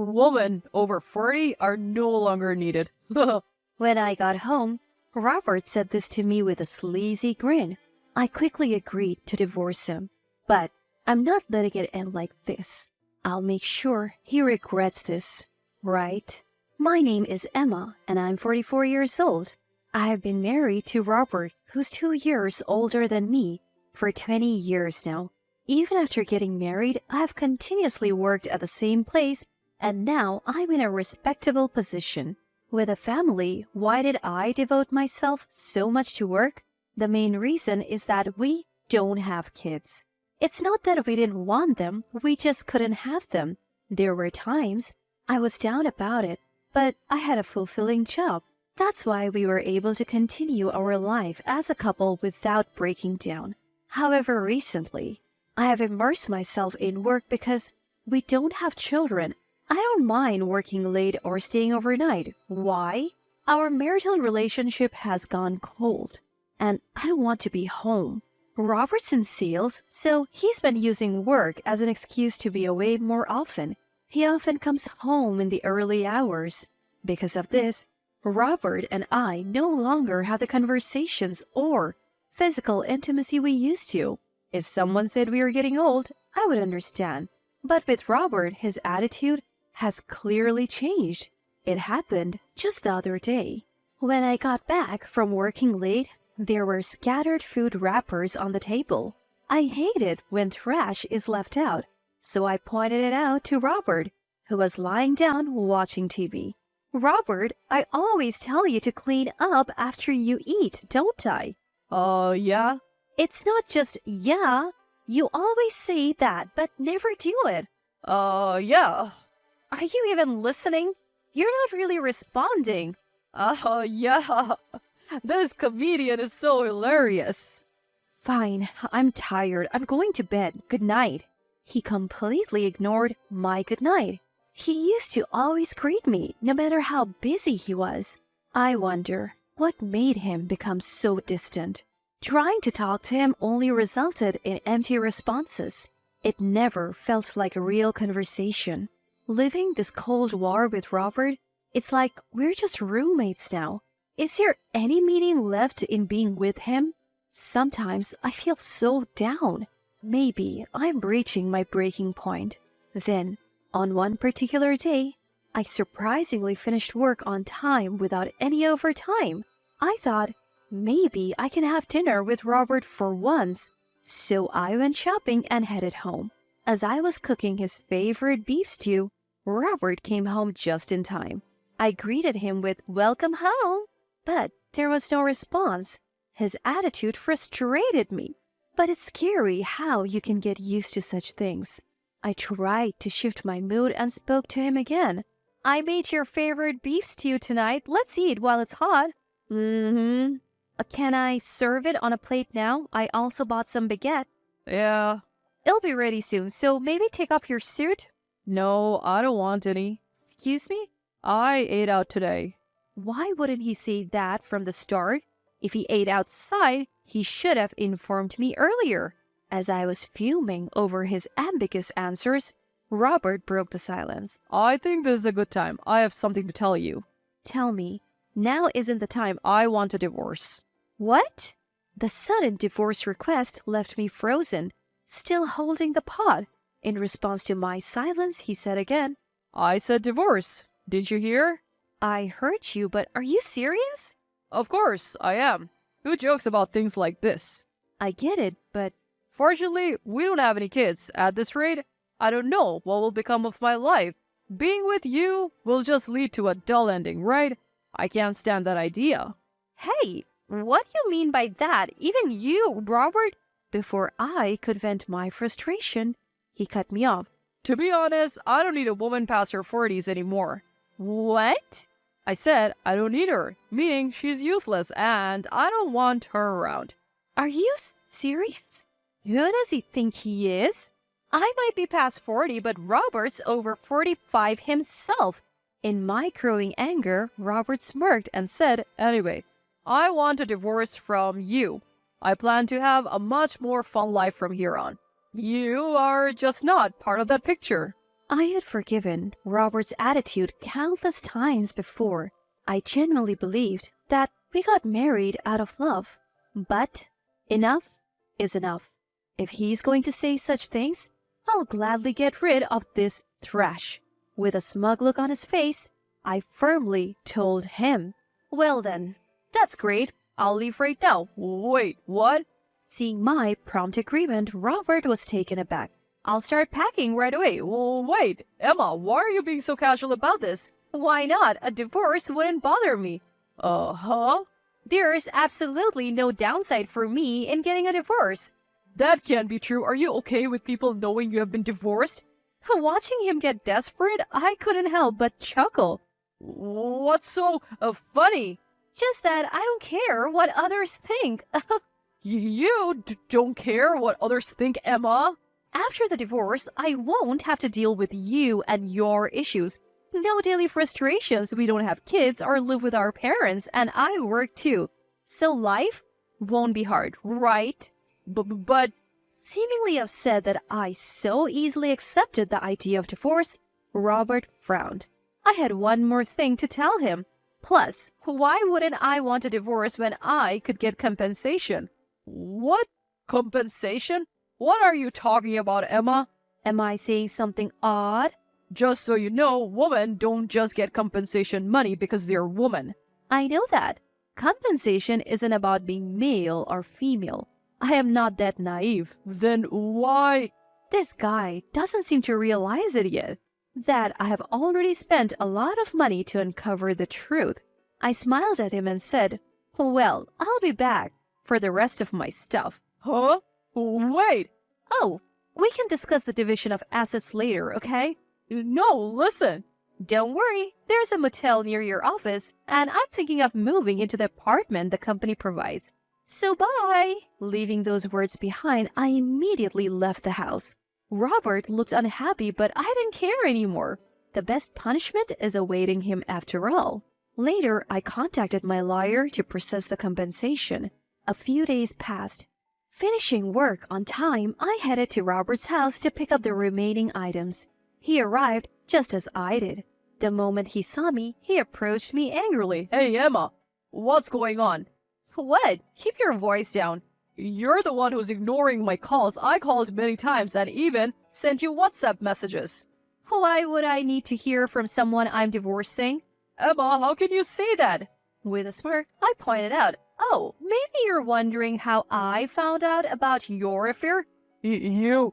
Women over 40 are no longer needed. When I got home, Robert said this to me with a sleazy grin. I quickly agreed to divorce him, but I'm not letting it end like this. I'll make sure he regrets this, right? My name is Emma, and I'm 44 years old. I have been married to Robert, who's 2 years older than me, for 20 years now. Even after getting married, I have continuously worked at the same place, and now I'm in a respectable position. With a family, why did I devote myself so much to work? The main reason is that we don't have kids. It's not that we didn't want them, we just couldn't have them. There were times I was down about it, but I had a fulfilling job. That's why we were able to continue our life as a couple without breaking down. However, recently, I have immersed myself in work because we don't have children. I don't mind working late or staying overnight. Why? Our marital relationship has gone cold, and I don't want to be home. Robert's in sales, so he's been using work as an excuse to be away more often. He often comes home in the early hours. Because of this, Robert and I no longer have the conversations or physical intimacy we used to. If someone said we were getting old, I would understand. But with Robert, his attitude has clearly changed. It happened just the other day. When I got back from working late, there were scattered food wrappers on the table. I hate it when trash is left out, so I pointed it out to Robert, who was lying down watching TV. Robert, I always tell you to clean up after you eat, don't I? Yeah? It's not just yeah. You always say that, but never do it. Yeah. Are you even listening? You're not really responding. Yeah. This comedian is so hilarious. Fine, I'm tired. I'm going to bed. Good night. He completely ignored my good night. He used to always greet me, no matter how busy he was. I wonder what made him become so distant. Trying to talk to him only resulted in empty responses. It never felt like a real conversation. Living this Cold War with Robert, it's like we're just roommates now. Is there any meaning left in being with him? Sometimes I feel so down. Maybe I'm reaching my breaking point. Then, on one particular day, I surprisingly finished work on time without any overtime. I thought, maybe I can have dinner with Robert for once. So I went shopping and headed home. As I was cooking his favorite beef stew, Robert came home just in time. I greeted him with "Welcome home," but there was no response. His attitude frustrated me. But it's scary how you can get used to such things. I tried to shift my mood and spoke to him again. "I made your favorite beef stew tonight. Let's eat while it's hot." Mm-hmm. Can I serve it on a plate now? I also bought some baguette. Yeah. It'll be ready soon, so maybe take off your suit? No, I don't want any. Excuse me? I ate out today. Why wouldn't he say that from the start? If he ate outside, he should have informed me earlier. As I was fuming over his ambiguous answers, Robert broke the silence. I think this is a good time. I have something to tell you. Tell me. Now isn't the time. I want a divorce. What? The sudden divorce request left me frozen, still holding the pot. In response to my silence, he said again, I said divorce. Did you hear? I heard you, but are you serious? Of course, I am. Who jokes about things like this? I get it, but... Fortunately, we don't have any kids. At this rate, I don't know what will become of my life. Being with you will just lead to a dull ending, right? I can't stand that idea. Hey, what do you mean by that? Even you, Robert? Before I could vent my frustration, he cut me off. To be honest, I don't need a woman past her 40s anymore. What? I said I don't need her, meaning she's useless and I don't want her around. Are you serious? Who does he think he is? I might be past 40, but Robert's over 45 himself. In my growing anger, Robert smirked and said, Anyway, I want a divorce from you. I plan to have a much more fun life from here on. You are just not part of that picture. I had forgiven Robert's attitude countless times before. I genuinely believed that we got married out of love. But enough is enough. If he's going to say such things, I'll gladly get rid of this trash. With a smug look on his face, I firmly told him. Well then, that's great. I'll leave right now. Wait, what? Seeing my prompt agreement, Robert was taken aback. I'll start packing right away. Wait, Emma, why are you being so casual about this? Why not? A divorce wouldn't bother me. Huh? There's absolutely no downside for me in getting a divorce. That can't be true. Are you okay with people knowing you have been divorced? Watching him get desperate, I couldn't help but chuckle. What's so funny? Just that I don't care what others think. You don't care what others think, Emma? After the divorce, I won't have to deal with you and your issues. No daily frustrations. We don't have kids or live with our parents, and I work too. So life won't be hard, right? But seemingly upset that I so easily accepted the idea of divorce, Robert frowned. I had one more thing to tell him. Plus, why wouldn't I want a divorce when I could get compensation? What? Compensation? What are you talking about, Emma? Am I saying something odd? Just so you know, women don't just get compensation money because they're women. I know that. Compensation isn't about being male or female. I am not that naive. Then why? This guy doesn't seem to realize it yet. That I have already spent a lot of money to uncover the truth. I smiled at him and said, well, I'll be back for the rest of my stuff. Huh? Wait. Oh, we can discuss the division of assets later, okay? No, listen. Don't worry, there's a motel near your office, and I'm thinking of moving into the apartment the company provides. So bye! Leaving those words behind, I immediately left the house. Robert looked unhappy, but I didn't care anymore. The best punishment is awaiting him after all. Later, I contacted my lawyer to process the compensation. A few days passed. Finishing work on time, I headed to Robert's house to pick up the remaining items. He arrived just as I did. The moment he saw me, he approached me angrily. Hey, Emma, what's going on? What? Keep your voice down. You're the one who's ignoring my calls. I called many times and even sent you WhatsApp messages. Why would I need to hear from someone I'm divorcing? Emma, how can you say that? With a smirk, I pointed out, oh, maybe you're wondering how I found out about your affair? You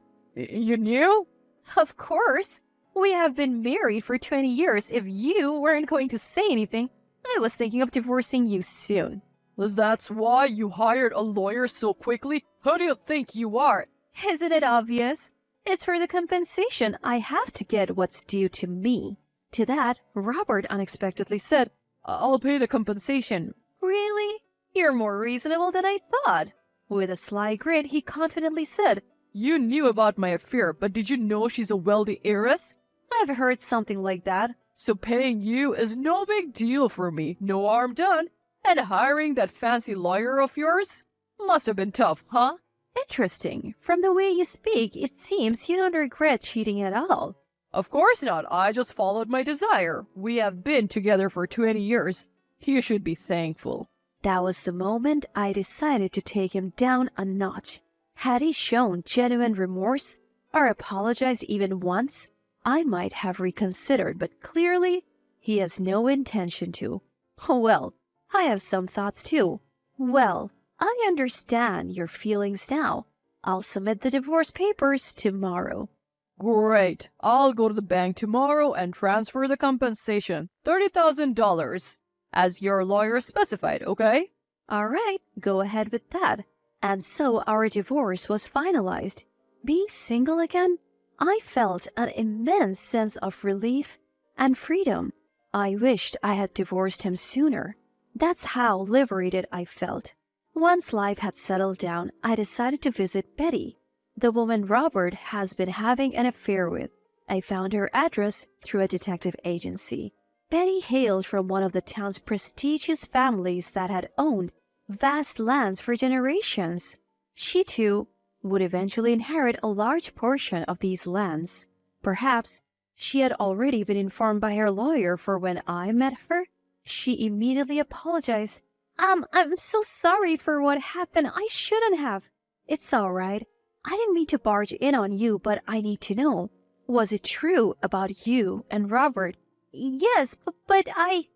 knew? Of course. We have been married for 20 years. If you weren't going to say anything, I was thinking of divorcing you soon. That's why you hired a lawyer so quickly? Who do you think you are? Isn't it obvious? It's for the compensation. I have to get what's due to me. To that, Robert unexpectedly said, I'll pay the compensation. Really? You're more reasonable than I thought. With a sly grin, he confidently said, You knew about my affair, but did you know she's a wealthy heiress? I've heard something like that. So paying you is no big deal for me. No harm done. And hiring that fancy lawyer of yours? Must have been tough, huh? Interesting. From the way you speak, it seems you don't regret cheating at all. Of course not. I just followed my desire. We have been together for 20 years. You should be thankful. That was the moment I decided to take him down a notch. Had he shown genuine remorse or apologized even once, I might have reconsidered, but clearly he has no intention to. Well, I have some thoughts too. Well, I understand your feelings now. I'll submit the divorce papers tomorrow. Great. I'll go to the bank tomorrow and transfer the compensation, $30,000, as your lawyer specified, okay? All right, go ahead with that. And so our divorce was finalized. Being single again, I felt an immense sense of relief and freedom. I wished I had divorced him sooner. That's how liberated I felt. Once life had settled down, I decided to visit Betty, the woman Robert has been having an affair with. I found her address through a detective agency. Betty hailed from one of the town's prestigious families that had owned vast lands for generations. She, too, would eventually inherit a large portion of these lands. Perhaps She had already been informed by her lawyer, for when I met her, she immediately apologized. I'm so sorry for what happened. I shouldn't have. It's all right. I didn't mean to barge in on you, but I need to know. Was it true about you and Robert? Yes, but I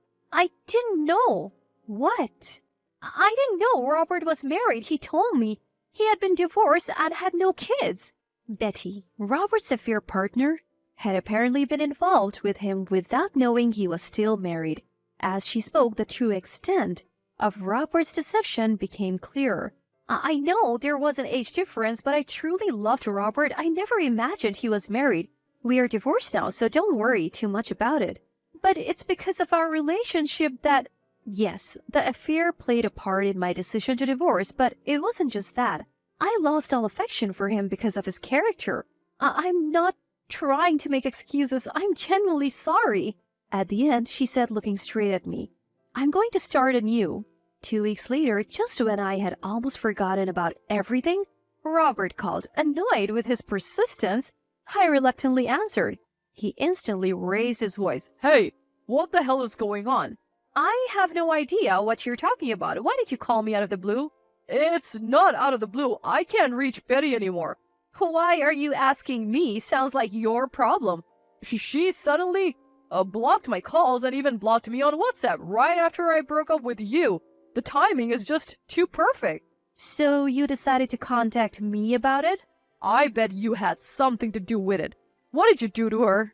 didn't know. What? I didn't know Robert was married. He told me he had been divorced and had no kids. Betty, Robert's affair partner, had apparently been involved with him without knowing he was still married. As she spoke, the true extent of Robert's deception became clearer. I know there was an age difference, but I truly loved Robert. I never imagined he was married. We are divorced now, so don't worry too much about it. But it's because of our relationship that... Yes, the affair played a part in my decision to divorce, but it wasn't just that. I lost all affection for him because of his character. I'm not trying to make excuses. I'm genuinely sorry. At the end, she said, looking straight at me, I'm going to start anew. 2 weeks later, just when I had almost forgotten about everything, Robert called, annoyed with his persistence. I reluctantly answered. He instantly raised his voice. Hey, what the hell is going on? I have no idea what you're talking about. Why did you call me out of the blue? It's not out of the blue. I can't reach Betty anymore. Why are you asking me? Sounds like your problem. She suddenly blocked my calls and even blocked me on WhatsApp right after I broke up with you. The timing is just too perfect. So you decided to contact me about it? I bet you had something to do with it. What did you do to her?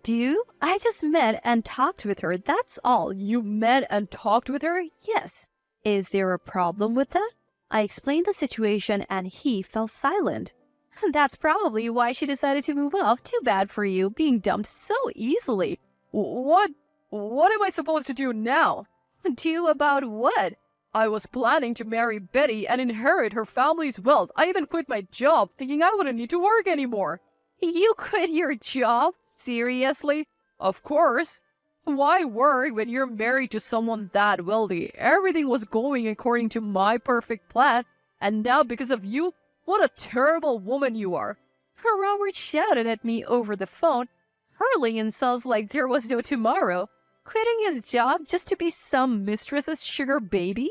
Do? I just met and talked with her, that's all. You met and talked with her? Yes. Is there a problem with that? I explained the situation and he fell silent. That's probably why she decided to move off. Too bad for you, being dumped so easily. What am I supposed to do now? Do about what? I was planning to marry Betty and inherit her family's wealth. I even quit my job, thinking I wouldn't need to work anymore. You quit your job? Seriously? Of course. Why work when you're married to someone that wealthy? Everything was going according to my perfect plan, and now because of you, what a terrible woman you are. Robert shouted at me over the phone, hurling insults like there was no tomorrow. Quitting his job just to be some mistress's sugar baby?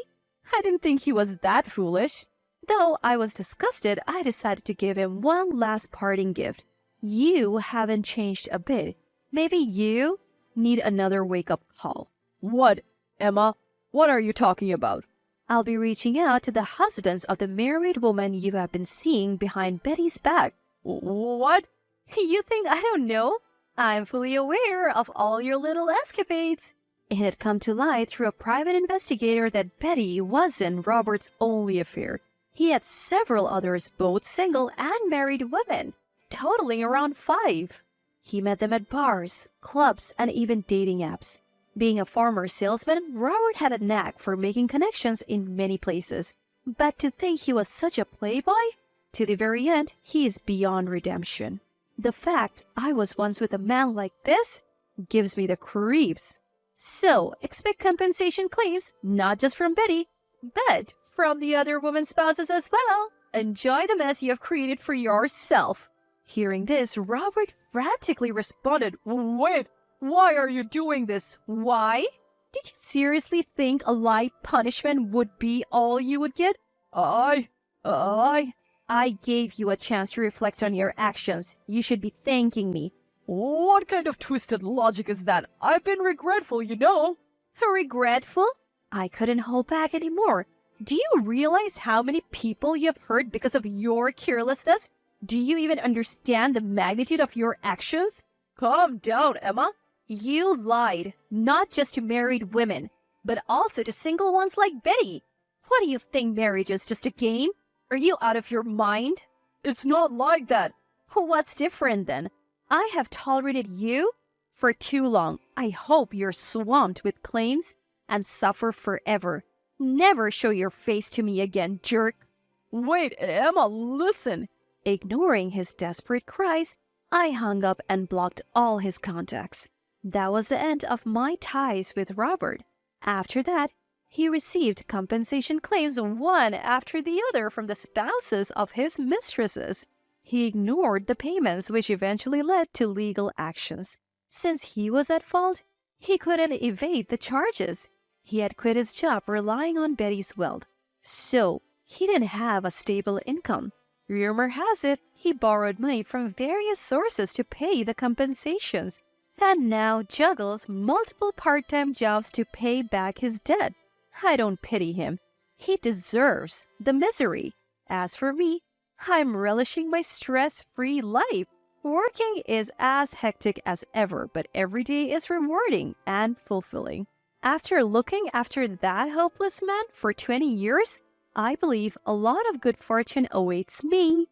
I didn't think he was that foolish. Though I was disgusted, I decided to give him one last parting gift. You haven't changed a bit. Maybe you need another wake-up call. What, Emma? What are you talking about? I'll be reaching out to the husbands of the married woman you have been seeing behind Betty's back. What? You think I don't know? I'm fully aware of all your little escapades. It had come to light through a private investigator that Betty wasn't Robert's only affair. He had several others, both single and married women, totaling around 5. He met them at bars, clubs, and even dating apps. Being a former salesman, Robert had a knack for making connections in many places. But to think he was such a playboy? To the very end, he is beyond redemption. The fact I was once with a man like this gives me the creeps. So, expect compensation claims, not just from Betty, but from the other women's spouses as well. Enjoy the mess you have created for yourself. Hearing this, Robert frantically responded, Wait, why are you doing this? Why? Did you seriously think a light punishment would be all you would get? I gave you a chance to reflect on your actions. You should be thanking me. What kind of twisted logic is that? I've been regretful, you know. Regretful? I couldn't hold back anymore. Do you realize how many people you have hurt because of your carelessness? Do you even understand the magnitude of your actions? Calm down, Emma. You lied, not just to married women, but also to single ones like Betty. What do you think marriage is, just a game? Are you out of your mind? It's not like that. What's different then? I have tolerated you for too long. I hope you're swamped with claims and suffer forever. Never show your face to me again, jerk. Wait, Emma, listen. Ignoring his desperate cries, I hung up and blocked all his contacts. That was the end of my ties with Robert. After that, he received compensation claims one after the other from the spouses of his mistresses. He ignored the payments, which eventually led to legal actions. Since he was at fault, he couldn't evade the charges. He had quit his job relying on Betty's wealth, so he didn't have a stable income. Rumor has it he borrowed money from various sources to pay the compensations, and now juggles multiple part-time jobs to pay back his debt. I don't pity him. He deserves the misery. As for me, I'm relishing my stress-free life. Working is as hectic as ever, but every day is rewarding and fulfilling. After looking after that hopeless man for 20 years, I believe a lot of good fortune awaits me.